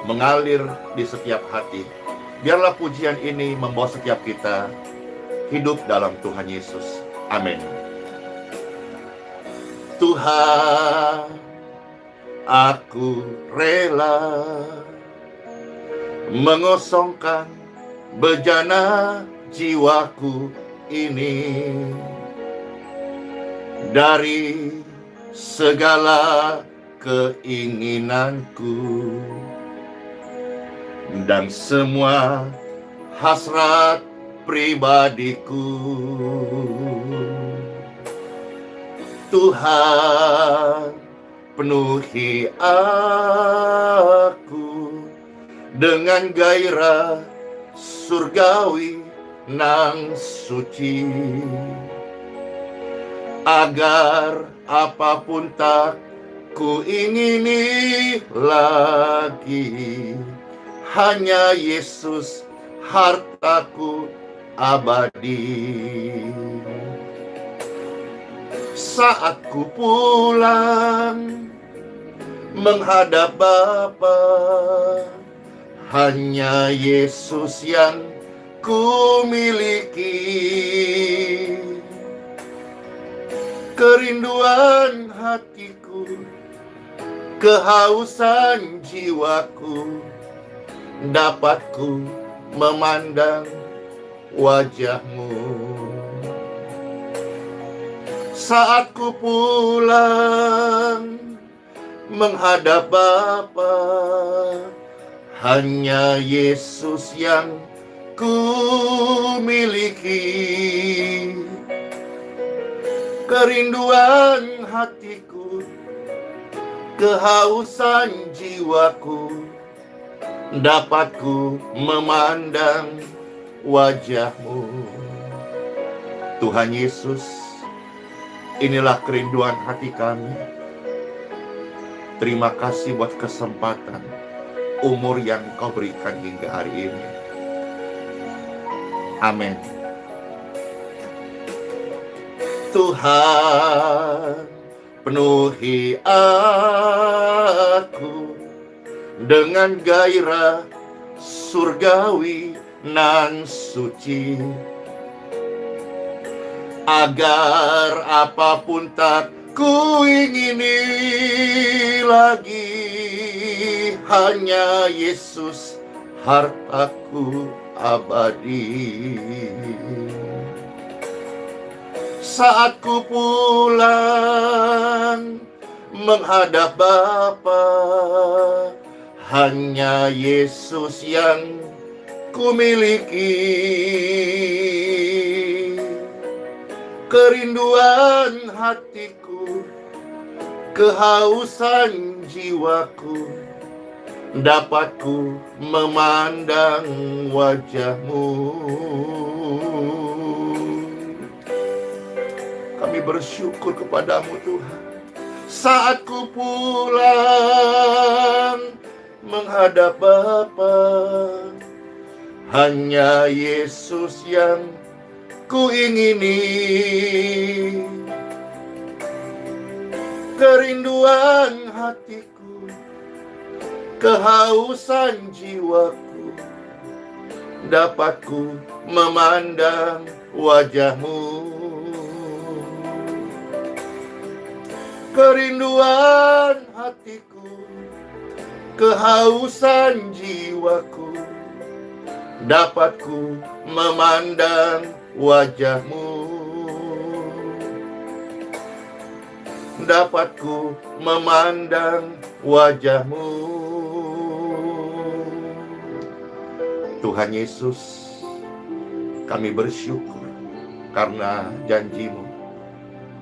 mengalir di setiap hati. Biarlah pujian ini membawa setiap kita hidup dalam Tuhan Yesus. Amin. Tuhan, aku rela mengosongkan bejana jiwaku ini dari segala keinginanku dan semua hasrat pribadiku. Tuhan, penuhi aku dengan gairah surgawi nan suci, agar apapun tak ku ingini lagi, hanya Yesus hartaku abadi. Saat ku pulang menghadap Bapa, hanya Yesus yang ku miliki. Kerinduan hatiku, kehausan jiwaku, dapat ku memandang wajah-Mu. Saat ku pulang menghadap Bapa, hanya Yesus yang ku miliki. Kerinduan hatiku, kehausan jiwaku, dapat ku memandang wajah-Mu. Tuhan Yesus, inilah kerinduan hati kami. Terima kasih buat kesempatan, umur yang Kau berikan hingga hari ini. Amin. Tuhan, penuhi aku dengan gairah surgawi nan suci, agar apapun tak ku ingini lagi, hanya Yesus hartaku abadi. Saat ku pulang menghadap Bapa, hanya Yesus yang ku miliki. Kerinduan hatiku, kehausan jiwaku, dapat ku memandang wajah-Mu. Kami bersyukur kepadamu Tuhan. Saat ku pulang menghadap Bapa, hanya Yesus yang ku ingini. Kerinduan hatiku, kehausan jiwaku, dapat ku memandang wajah-Mu. Kerinduan hatiku, kehausan jiwaku, dapat ku memandang wajah-Mu. Dapat ku memandang wajah-Mu. Tuhan Yesus, kami bersyukur karena janji-Mu,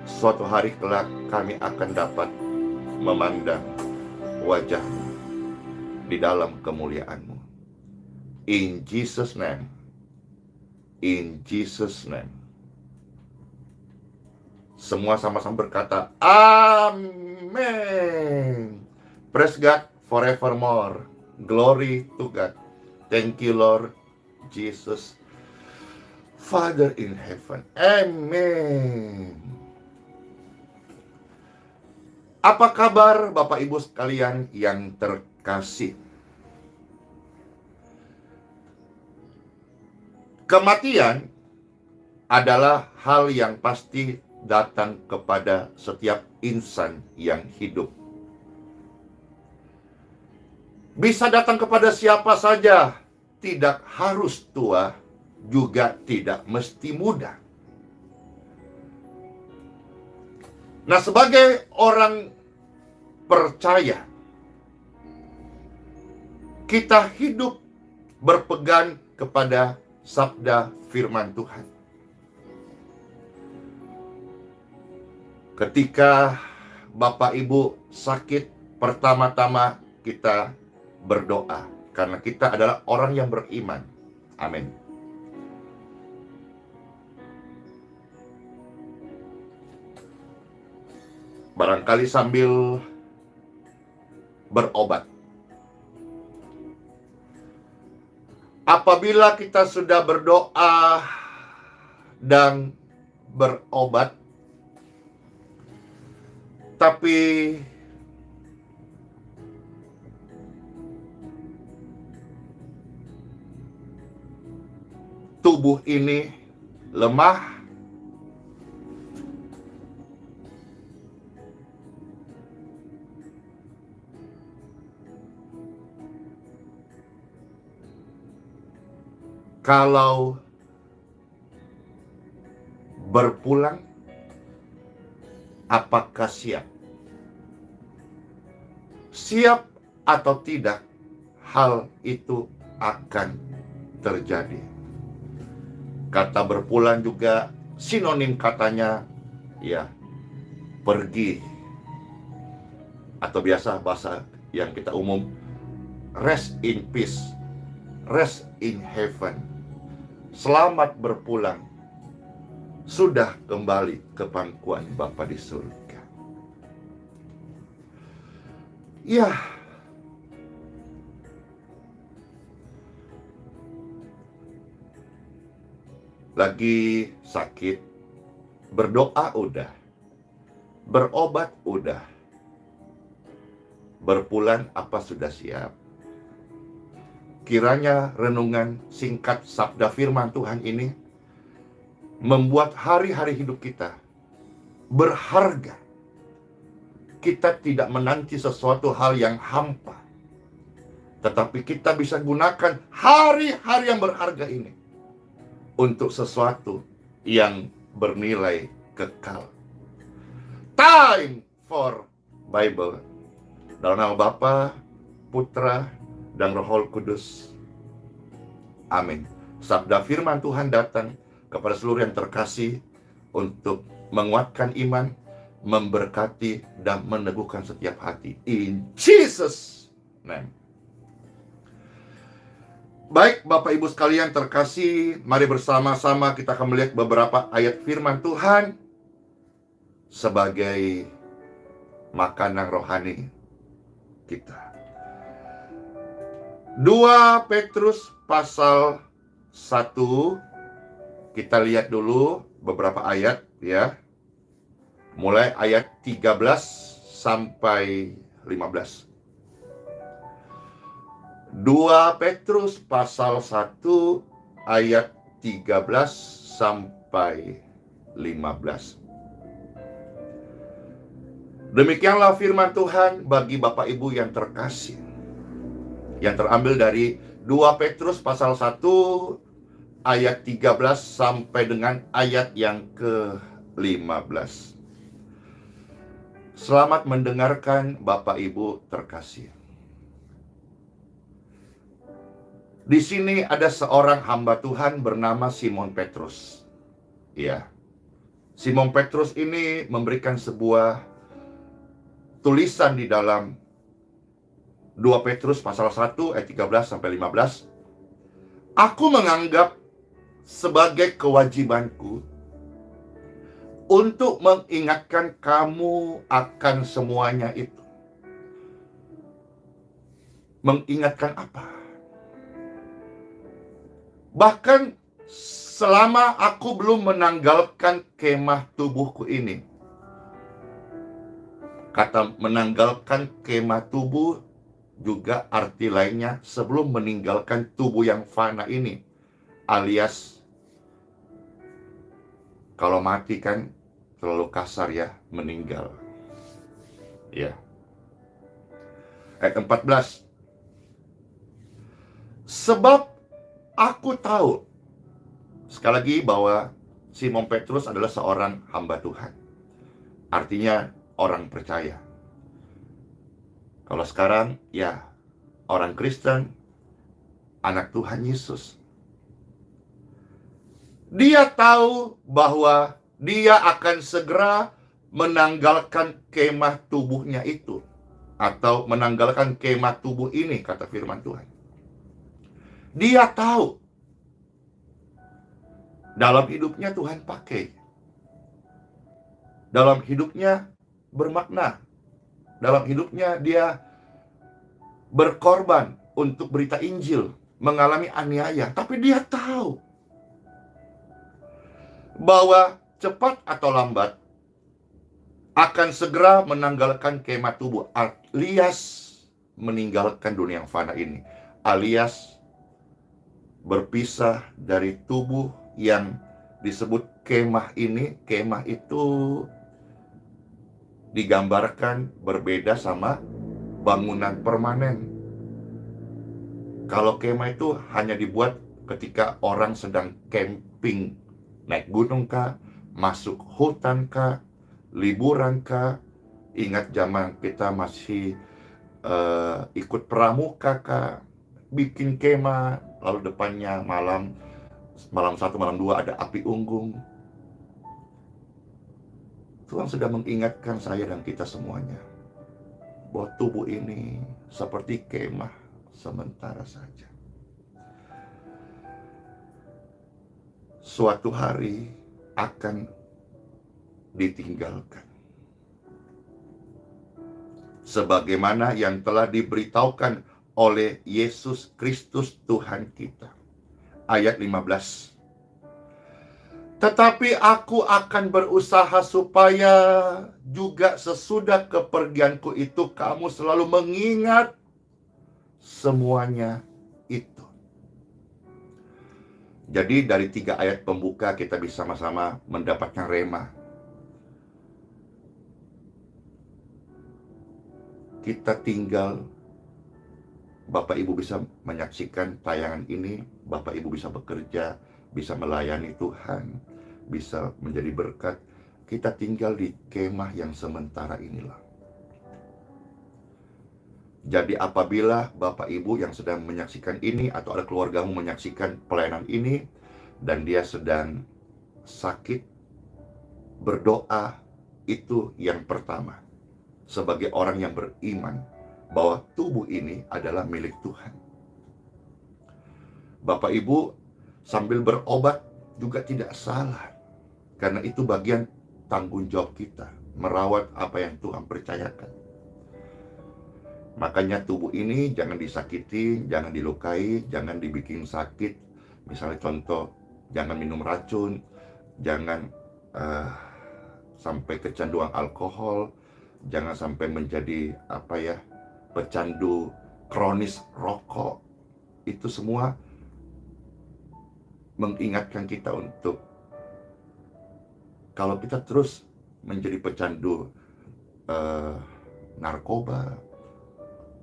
suatu hari kelak kami akan dapat memandang wajah-Mu di dalam kemuliaan-Mu. In Jesus' name. In Jesus' name. Semua sama-sama berkata, Amen. Praise God forevermore. Glory to God. Thank you, Lord Jesus, Father in heaven. Amen. Apa kabar Bapak Ibu sekalian yang terkasih? Kematian adalah hal yang pasti datang kepada setiap insan yang hidup. Bisa datang kepada siapa saja, tidak harus tua, juga tidak mesti muda. Nah, sebagai orang percaya, kita hidup berpegang kepada sabda firman Tuhan. Ketika Bapak Ibu sakit, pertama-tama kita berdoa, karena kita adalah orang yang beriman. Amin. Barangkali sambil berobat. Apabila kita sudah berdoa dan berobat, tapi tubuh ini lemah, kalau berpulang, apakah siap? Siap atau tidak, hal itu akan terjadi. Kata berpulang juga sinonim katanya ya pergi, atau biasa bahasa yang kita umum rest in peace, rest in heaven. Selamat berpulang, sudah kembali ke pangkuan Bapa di surga. Ya, lagi sakit, berdoa udah, berobat udah, berpulang apa sudah siap? Kiranya renungan singkat sabda firman Tuhan ini membuat hari-hari hidup kita berharga. Kita tidak menanti sesuatu hal yang hampa, tetapi kita bisa gunakan hari-hari yang berharga ini untuk sesuatu yang bernilai kekal. Time for Bible. Dalam nama Bapa, Putra, dan Roh Kudus. Amin. Sabda firman Tuhan datang kepada seluruh yang terkasih untuk menguatkan iman, memberkati, dan meneguhkan setiap hati. In Jesus' name. Baik, Bapak Ibu sekalian terkasih, mari bersama-sama kita akan melihat beberapa ayat firman Tuhan sebagai makanan rohani kita. 2 Petrus pasal 1, kita lihat dulu beberapa ayat ya. Mulai ayat 13 sampai 15. 2 Petrus pasal 1 ayat 13 sampai 15. Demikianlah firman Tuhan bagi Bapak Ibu yang terkasih, yang terambil dari 2 Petrus pasal 1 ayat 13 sampai dengan ayat yang ke-15. Selamat mendengarkan Bapak Ibu terkasih. Di sini ada seorang hamba Tuhan bernama Simon Petrus. Ya. Simon Petrus ini memberikan sebuah tulisan di dalam 2 Petrus pasal 1 ayat 13 sampai 15. Aku menganggap sebagai kewajibanku untuk mengingatkan kamu akan semuanya itu. Mengingatkan apa? Bahkan selama aku belum menanggalkan kemah tubuhku ini. Kata menanggalkan kemah tubuh juga arti lainnya sebelum meninggalkan tubuh yang fana ini, alias Kalau mati kan terlalu kasar ya, meninggal. Ya. Ayat 14. Sebab aku tahu, sekali lagi, bahwa Simon Petrus adalah seorang hamba Tuhan. Artinya orang percaya. Kalau sekarang, ya, orang Kristen, anak Tuhan Yesus. Dia tahu bahwa dia akan segera menanggalkan kemah tubuhnya itu. Atau menanggalkan kemah tubuh ini, kata firman Tuhan. Dia tahu. Dalam hidupnya Tuhan pakai. Dalam hidupnya bermakna. Dalam hidupnya dia berkorban untuk berita Injil, mengalami aniaya. Tapi dia tahu bahwa cepat atau lambat akan segera menanggalkan kemah tubuh, alias meninggalkan dunia yang fana ini, alias berpisah dari tubuh yang disebut kemah ini. Kemah itu digambarkan berbeda sama bangunan permanen. Kalau kemah itu hanya dibuat ketika orang sedang camping, naik gunung kah, masuk hutan kah, liburan kah. Ingat zaman kita masih ikut pramuka kah, bikin kemah, lalu depannya malam 1, malam 2 ada api unggung. Tuhan sedang mengingatkan saya dan kita semuanya bahwa tubuh ini seperti kemah sementara saja. Suatu hari akan ditinggalkan. Sebagaimana yang telah diberitahukan oleh Yesus Kristus Tuhan kita. Ayat 15. Tetapi aku akan berusaha supaya juga sesudah kepergianku itu kamu selalu mengingat semuanya itu. Jadi dari 3 ayat pembuka kita bisa sama-sama mendapatkan rema. Kita tinggal, Bapak Ibu bisa menyaksikan tayangan ini, Bapak Ibu bisa bekerja, bisa melayani Tuhan, bisa menjadi berkat. Kita tinggal di kemah yang sementara inilah. Jadi apabila Bapak Ibu yang sedang menyaksikan ini, atau ada keluargamu menyaksikan pelayanan ini, dan dia sedang sakit, berdoa itu yang pertama. Sebagai orang yang beriman, bahwa tubuh ini adalah milik Tuhan. Bapak Ibu sambil berobat juga tidak salah. Karena itu bagian tanggung jawab kita, merawat apa yang Tuhan percayakan. Makanya tubuh ini jangan disakiti, jangan dilukai, jangan dibikin sakit. Misalnya contoh, jangan minum racun, jangan sampai kecanduan alkohol, jangan sampai menjadi pecandu kronis rokok. Itu semua mengingatkan kita untuk, kalau kita terus menjadi pecandu narkoba,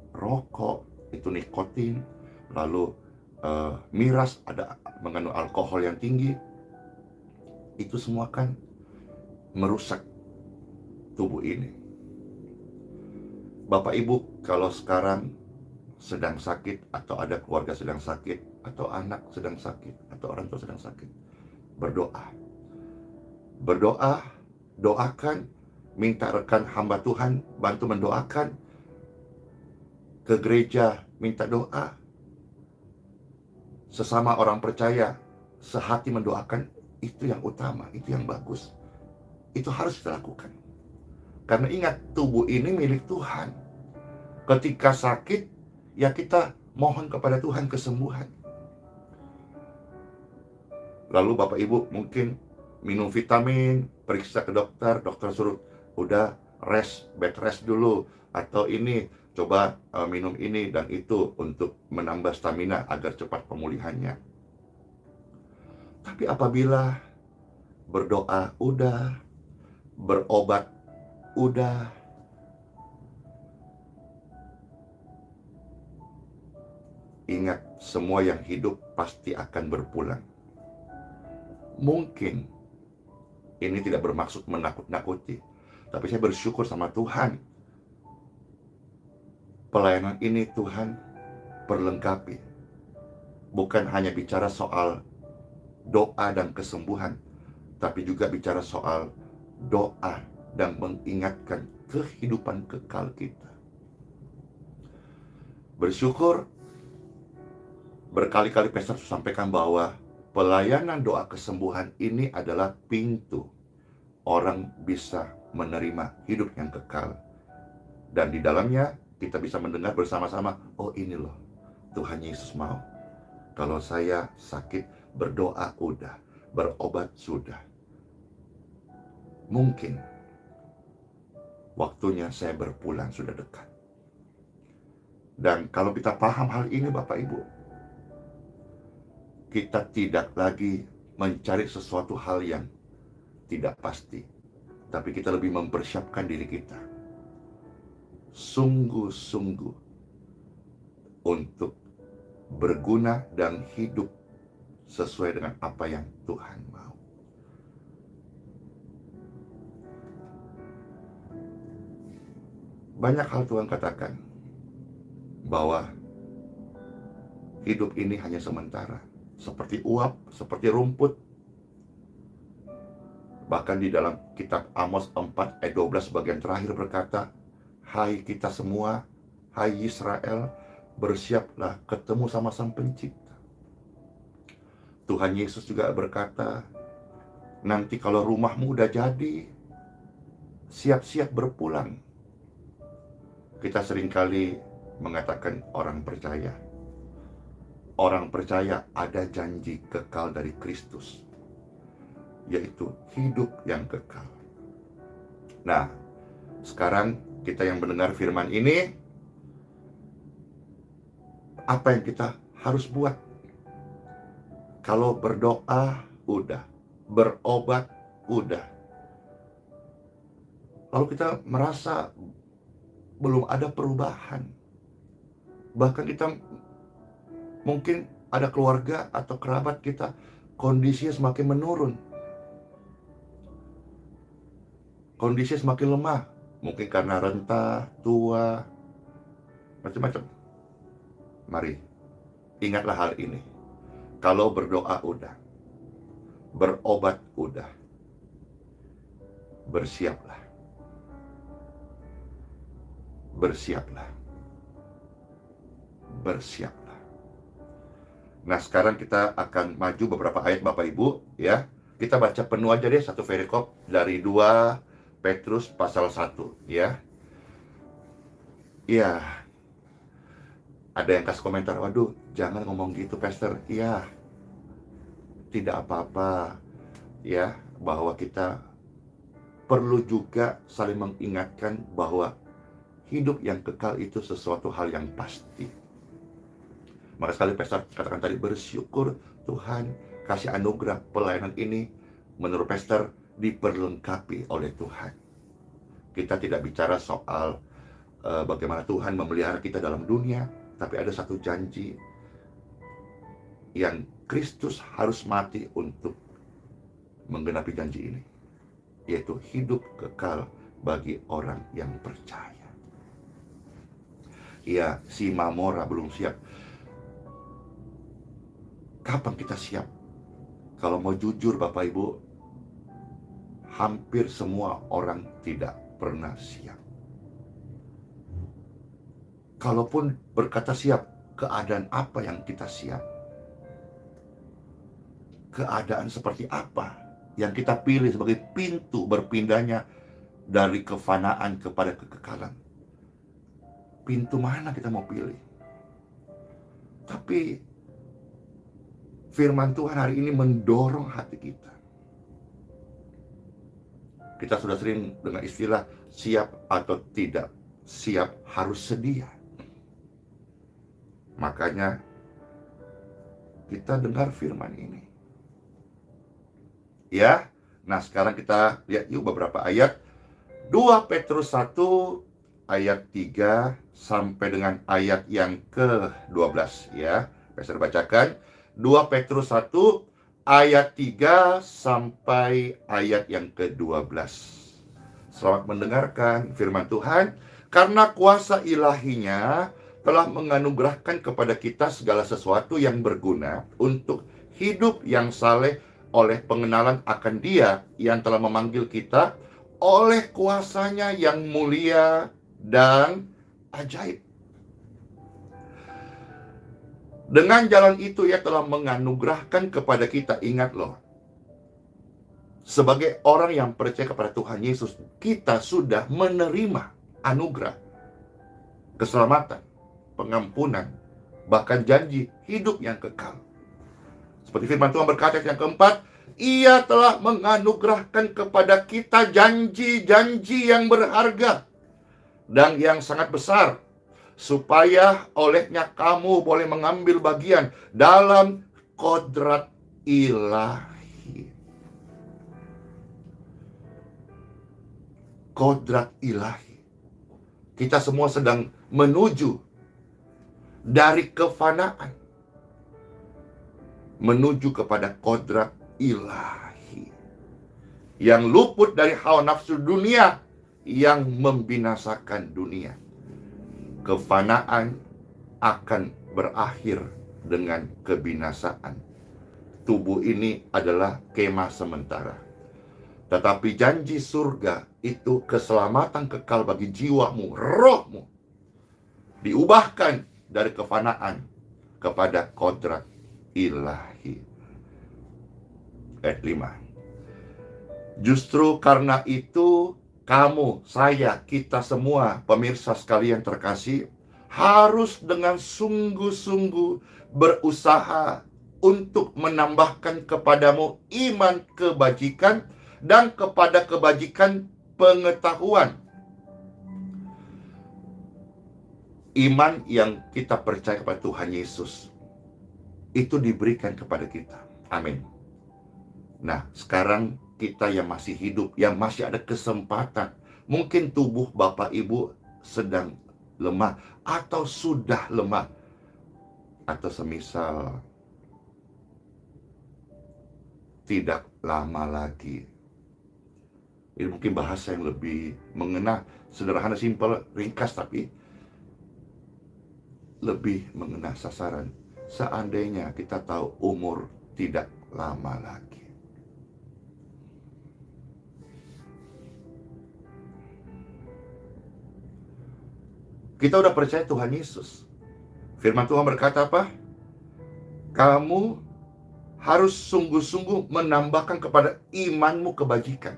rokok, itu nikotin, lalu miras, ada mengandung alkohol yang tinggi, itu semua kan merusak tubuh ini. Bapak Ibu, kalau sekarang sedang sakit, atau ada keluarga sedang sakit, atau anak sedang sakit, atau orang tua sedang sakit, berdoa. Berdoa, doakan, minta rekan hamba Tuhan bantu mendoakan, ke gereja minta doa, sesama orang percaya sehati mendoakan. Itu yang utama, itu yang bagus, itu harus kita lakukan. Karena ingat, tubuh ini milik Tuhan. Ketika sakit, ya kita mohon kepada Tuhan kesembuhan. Lalu Bapak Ibu mungkin minum vitamin, periksa ke dokter, dokter suruh udah rest, bed rest dulu, atau ini coba minum ini dan itu untuk menambah stamina agar cepat pemulihannya. Tapi apabila Berdoa udah, berobat udah. Ingat, semua yang hidup pasti akan berpulang. Mungkin ini tidak bermaksud menakut-nakuti, tapi saya bersyukur sama Tuhan. Pelayanan ini Tuhan perlengkapi. Bukan hanya bicara soal doa dan kesembuhan, tapi juga bicara soal doa dan mengingatkan kehidupan kekal kita. Bersyukur, berkali-kali Pastor sampaikan bahwa pelayanan doa kesembuhan ini adalah pintu orang bisa menerima hidup yang kekal. Dan di dalamnya kita bisa mendengar bersama-sama, oh ini loh, Tuhan Yesus mau. Kalau saya sakit, berdoa udah, berobat sudah. Mungkin waktunya saya berpulang sudah dekat. Dan kalau kita paham hal ini Bapak Ibu, kita tidak lagi mencari sesuatu hal yang tidak pasti, tapi kita lebih mempersiapkan diri kita sungguh-sungguh untuk berguna dan hidup sesuai dengan apa yang Tuhan mau. Banyak hal Tuhan katakan bahwa hidup ini hanya sementara, seperti uap, seperti rumput. Bahkan di dalam kitab Amos 4 ayat 12 bagian terakhir berkata, hai kita semua, hai Israel, bersiaplah ketemu sama Sang Pencipta. Tuhan Yesus juga berkata, nanti kalau rumahmu udah jadi, siap-siap berpulang. Kita seringkali mengatakan orang percaya. Orang percaya ada janji kekal dari Kristus, yaitu hidup yang kekal. Nah, sekarang kita yang mendengar firman ini, apa yang kita harus buat? Kalau berdoa, udah. Berobat, udah. Lalu kita merasa belum ada perubahan. Bahkan kita mungkin ada keluarga atau kerabat kita, kondisinya semakin menurun. Kondisinya semakin lemah. Mungkin karena renta, tua, macam-macam. Mari, ingatlah hal ini. Kalau berdoa udah, berobat udah, bersiaplah. Bersiaplah. Bersiaplah. Nah, sekarang kita akan maju beberapa ayat Bapak Ibu, ya. Kita baca penuh aja deh, satu perikop dari 2 Petrus pasal 1, ya. Iya. Ada yang kasih komentar, waduh, jangan ngomong gitu, Pastor. Iya, tidak apa-apa, ya, bahwa kita perlu juga saling mengingatkan bahwa hidup yang kekal itu sesuatu hal yang pasti. Maka sekali Pastor katakan tadi, bersyukur Tuhan kasih anugerah pelayanan ini menurut Pastor diperlengkapi oleh Tuhan. Kita tidak bicara soal bagaimana Tuhan memelihara kita dalam dunia, tapi ada satu janji yang Kristus harus mati untuk menggenapi janji ini, yaitu hidup kekal bagi orang yang percaya. Iya, si Mamora belum siap. Kapan kita siap? Kalau mau jujur Bapak Ibu, hampir semua orang tidak pernah siap. Kalaupun berkata siap, keadaan apa yang kita siap? Keadaan seperti apa yang kita pilih sebagai pintu berpindahnya dari kefanaan kepada kekekalan? Pintu mana kita mau pilih? Tapi firman Tuhan hari ini mendorong hati kita. Kita sudah sering dengan istilah siap atau tidak siap, harus sedia. Makanya kita dengar firman ini. Ya, Nah, sekarang kita lihat yuk beberapa ayat. 2 Petrus 1 ayat 3 sampai dengan ayat yang ke-12 ya. Saya bacakan 2 Petrus 1 ayat 3 sampai ayat yang ke-12. Selamat mendengarkan firman Tuhan. Karena kuasa ilahinya telah menganugerahkan kepada kita segala sesuatu yang berguna untuk hidup yang saleh oleh pengenalan akan Dia yang telah memanggil kita oleh kuasanya yang mulia dan ajaib. Dengan jalan itu Ia telah menganugerahkan kepada kita, ingat loh, sebagai orang yang percaya kepada Tuhan Yesus, kita sudah menerima anugerah, keselamatan, pengampunan, bahkan janji hidup yang kekal. Seperti firman Tuhan berkata yang keempat, Ia telah menganugerahkan kepada kita janji-janji yang berharga dan yang sangat besar, supaya olehnya kamu boleh mengambil bagian dalam kodrat ilahi. Kodrat ilahi. Kita semua sedang menuju dari kefanaan menuju kepada kodrat ilahi yang luput dari hawa nafsu dunia yang membinasakan dunia. Kefanaan akan berakhir dengan kebinasaan. Tubuh ini adalah kemah sementara, tetapi janji surga itu keselamatan kekal bagi jiwamu, rohmu, diubahkan dari kefanaan kepada kodrat ilahi. Ayat 5. Justru karena itu kamu, saya, kita semua pemirsa sekalian terkasih harus dengan sungguh-sungguh berusaha untuk menambahkan kepadamu iman kebajikan dan kepada kebajikan pengetahuan. Iman yang kita percaya kepada Tuhan Yesus itu diberikan kepada kita. Amin. Nah, sekarang kita yang masih hidup, yang masih ada kesempatan, mungkin tubuh Bapak Ibu sedang lemah atau sudah lemah, atau semisal tidak lama lagi. Ini mungkin bahasa yang lebih mengena, sederhana, simpel, ringkas, tapi lebih mengena sasaran. Seandainya kita tahu umur tidak lama lagi. Kita udah percaya Tuhan Yesus. Firman Tuhan berkata apa? Kamu harus sungguh-sungguh menambahkan kepada imanmu kebajikan.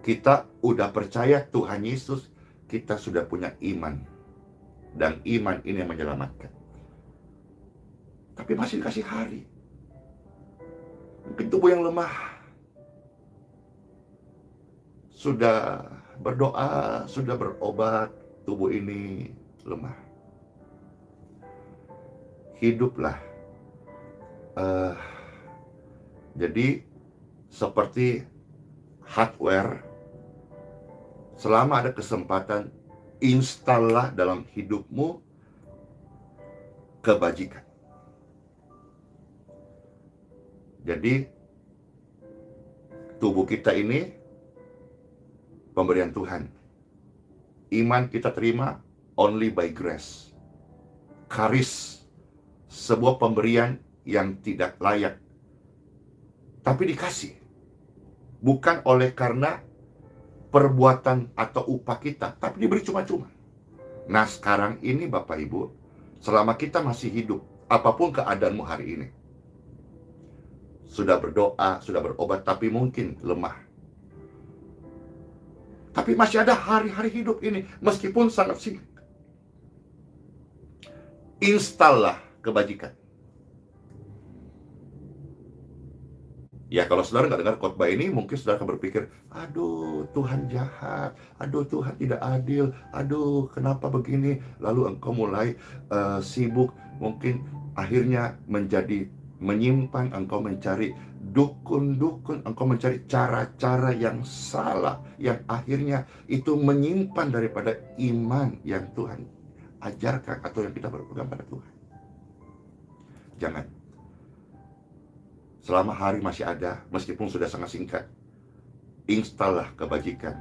Kita udah percaya Tuhan Yesus, kita sudah punya iman. Dan iman ini yang menyelamatkan. Tapi masih dikasih hari. Mungkin tubuh yang lemah. Sudah berdoa, sudah berobat, tubuh ini lemah. Hiduplah. Jadi seperti hardware, selama ada kesempatan, installah dalam hidupmu kebajikan. Jadi tubuh kita ini pemberian Tuhan. Iman kita terima only by grace. Charis, sebuah pemberian yang tidak layak, tapi dikasih. Bukan oleh karena perbuatan atau upah kita, tapi diberi cuma-cuma. Nah, sekarang ini Bapak Ibu, selama kita masih hidup, apapun keadaanmu hari ini, sudah berdoa, sudah berobat, tapi mungkin lemah. Tapi masih ada hari-hari hidup ini, meskipun sangat singkat. Installah kebajikan. Ya, kalau saudara nggak dengar khotbah ini, mungkin saudara akan berpikir, aduh Tuhan jahat, aduh Tuhan tidak adil, aduh kenapa begini. Lalu engkau mulai sibuk, mungkin akhirnya menjadi menyimpang, engkau mencari dukun-dukun, engkau mencari cara-cara yang salah, yang akhirnya itu menyimpan daripada iman yang Tuhan ajarkan atau yang kita berpegang pada Tuhan. Jangan. Selama hari masih ada, meskipun sudah sangat singkat, installah kebajikan.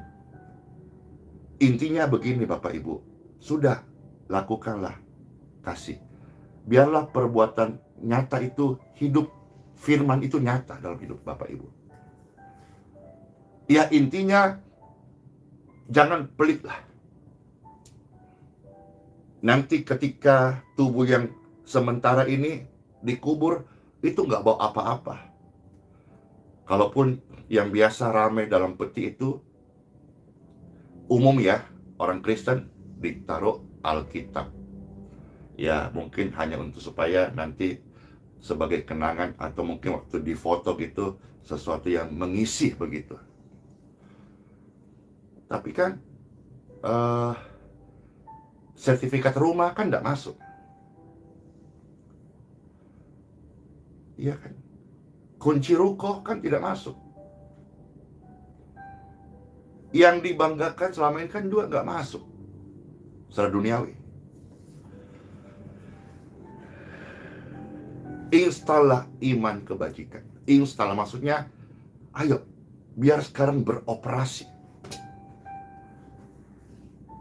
Intinya begini Bapak Ibu, sudah lakukanlah kasih. Biarlah perbuatan nyata itu hidup, firman itu nyata dalam hidup Bapak Ibu. Ya intinya, jangan pelitlah. Nanti ketika tubuh yang sementara ini dikubur, itu nggak bawa apa-apa. Kalaupun yang biasa ramai dalam peti itu, umum ya, orang Kristen ditaruh Alkitab. Ya mungkin hanya untuk supaya nanti sebagai kenangan atau mungkin waktu difoto gitu, sesuatu yang mengisi begitu. Tapi kan sertifikat rumah kan tidak masuk. Iya kan? Kunci ruko kan tidak masuk. Yang dibanggakan selama ini kan nggak masuk secara duniawi. Installah iman kebajikan. Install maksudnya, ayo biar sekarang beroperasi.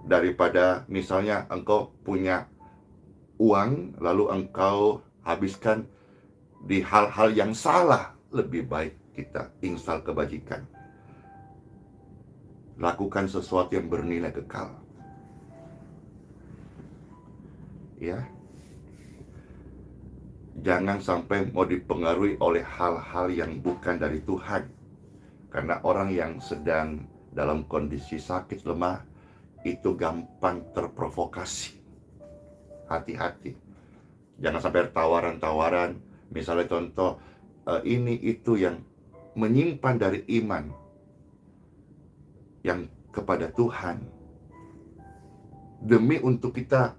Daripada misalnya engkau punya uang lalu engkau habiskan di hal-hal yang salah, lebih baik kita install kebajikan. Lakukan sesuatu yang bernilai kekal. Ya. Jangan sampai mau dipengaruhi oleh hal-hal yang bukan dari Tuhan. Karena orang yang sedang dalam kondisi sakit lemah itu gampang terprovokasi. Hati-hati. Jangan sampai tawaran-tawaran. Misalnya contoh, ini itu yang menyimpan dari iman yang kepada Tuhan. Demi untuk kita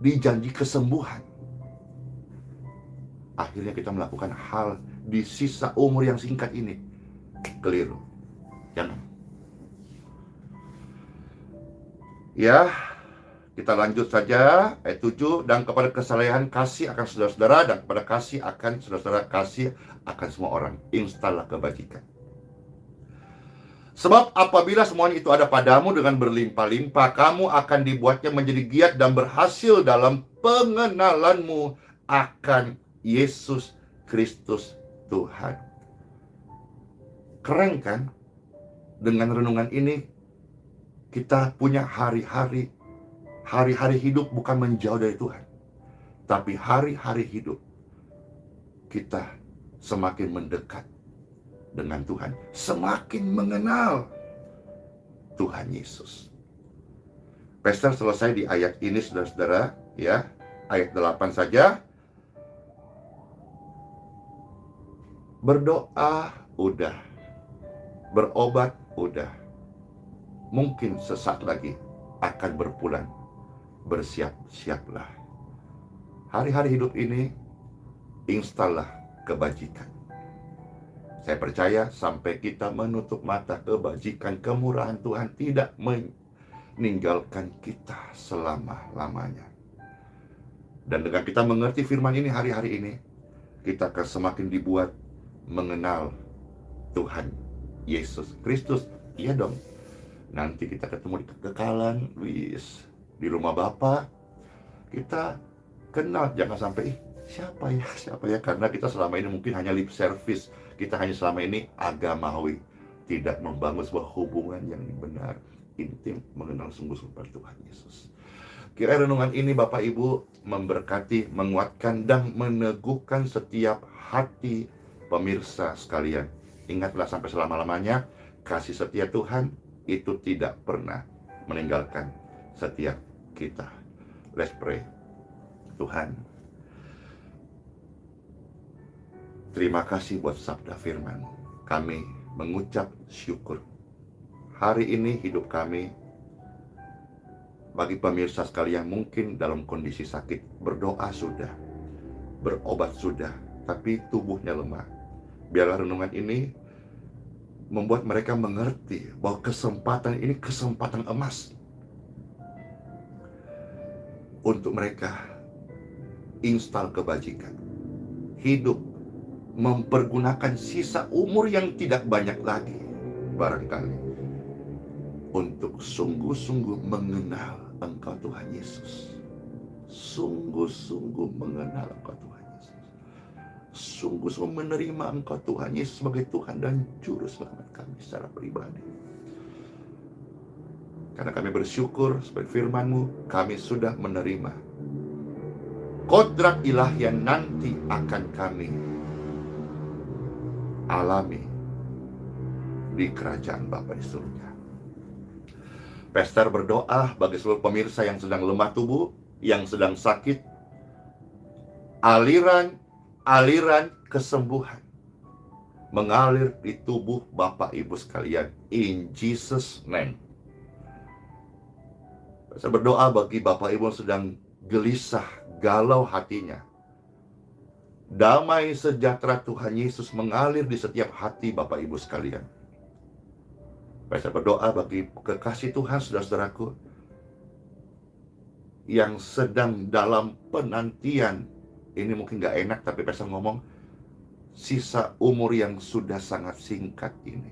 dijanji kesembuhan. Akhirnya kita melakukan hal di sisa umur yang singkat ini. Keliru. Jangan. Ya, kita lanjut saja ayat 7. Dan kepada kesalehan kasih akan saudara-saudara, dan kepada kasih akan saudara-saudara, kasih akan semua orang. Installah kebajikan. Sebab apabila semuanya itu ada padamu dengan berlimpah-limpah, kamu akan dibuatnya menjadi giat dan berhasil dalam pengenalanmu akan Yesus Kristus Tuhan. Keren kan? Dengan renungan ini kita punya hari-hari hidup bukan menjauh dari Tuhan, tapi hari-hari hidup kita semakin mendekat dengan Tuhan, semakin mengenal Tuhan Yesus. Pastor selesai di ayat ini saudara-saudara, ya. Ayat 8 saja. Berdoa udah, berobat udah, mungkin sesaat lagi akan berpulang. Bersiap-siaplah. Hari-hari hidup ini installah kebajikan. Saya percaya sampai kita menutup mata, kebajikan, kemurahan Tuhan tidak meninggalkan kita selama-lamanya. Dan dengan kita mengerti firman ini hari-hari ini, kita akan semakin dibuat mengenal Tuhan Yesus Kristus. Iya dong. Nanti kita ketemu di kekekalan, di rumah Bapa. Kita kenal, jangan sampai siapa ya, karena kita selama ini mungkin hanya lip service. Kita hanya selama ini agamawi, tidak membangun sebuah hubungan yang benar, intim, mengenal sungguh-sungguh Tuhan Yesus. Kira renungan ini Bapak Ibu memberkati, menguatkan, dan meneguhkan setiap hati pemirsa sekalian. Ingatlah sampai selama-lamanya, kasih setia Tuhan itu tidak pernah meninggalkan setiap kita. Let's pray. Tuhan, terima kasih buat sabda firman. Kami mengucap syukur. Hari ini hidup kami, bagi pemirsa sekalian mungkin dalam kondisi sakit, berdoa sudah, berobat sudah, tapi tubuhnya lemah. Biarlah renungan ini membuat mereka mengerti bahwa kesempatan ini kesempatan emas untuk mereka install kebajikan, hidup, mempergunakan sisa umur yang tidak banyak lagi barangkali untuk sungguh-sungguh mengenal Engkau Tuhan Yesus. Sungguh-sungguh mengenal Engkau Tuhan Yesus. Sungguh-sungguh menerima Engkau Tuhan Yesus sebagai Tuhan dan Juru Selamat kami secara pribadi. Karena kami bersyukur sebagai firman-Mu, kami sudah menerima kodrat ilahi yang nanti akan kami alami di kerajaan Bapa di surga. Pastor berdoa bagi seluruh pemirsa yang sedang lemah tubuh, yang sedang sakit, aliran kesembuhan mengalir di tubuh Bapak Ibu sekalian, in Jesus name. Saya berdoa bagi Bapak Ibu yang sedang gelisah, galau hatinya. Damai sejahtera Tuhan Yesus mengalir di setiap hati Bapak Ibu sekalian. Saya berdoa bagi kekasih Tuhan, saudara-saudaraku, yang sedang dalam penantian. Ini mungkin gak enak, tapi saya ngomong, sisa umur yang sudah sangat singkat ini.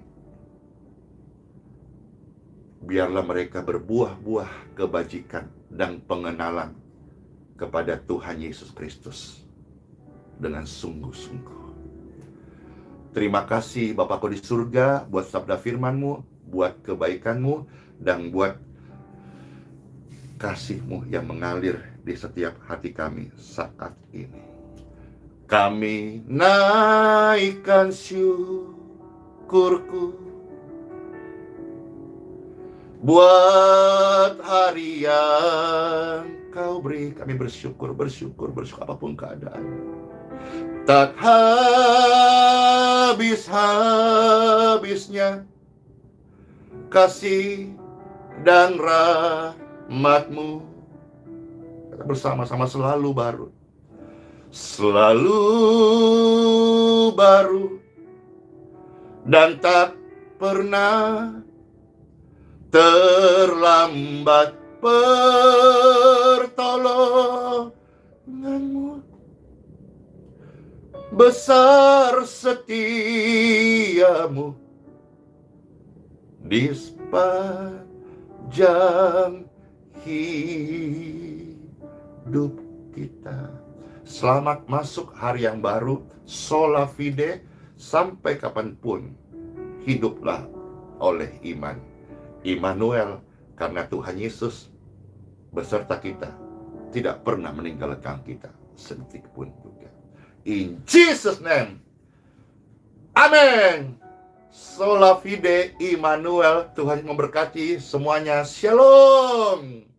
Biarlah mereka berbuah-buah kebajikan dan pengenalan kepada Tuhan Yesus Kristus dengan sungguh-sungguh. Terima kasih Bapakku di surga buat sabda firman-Mu, buat kebaikan-Mu, dan buat kasih-Mu yang mengalir di setiap hati kami saat ini. Kami naikkan syukurku buat hari yang Kau beri. Kami bersyukur apapun keadaan. Tak habis-habisnya kasih dan rahmat-Mu. Kita bersama-sama selalu baru, dan tak pernah terlambat pertolongan-Mu. Besar setiamu di sepanjang hidup kita. Selamat masuk hari yang baru, sola fide, sampai kapanpun hiduplah oleh iman. Immanuel, karena Tuhan Yesus beserta kita, tidak pernah meninggalkan kita sedetik pun juga. In Jesus name, amen. Sola fide, Immanuel. Tuhan memberkati semuanya. Shalom.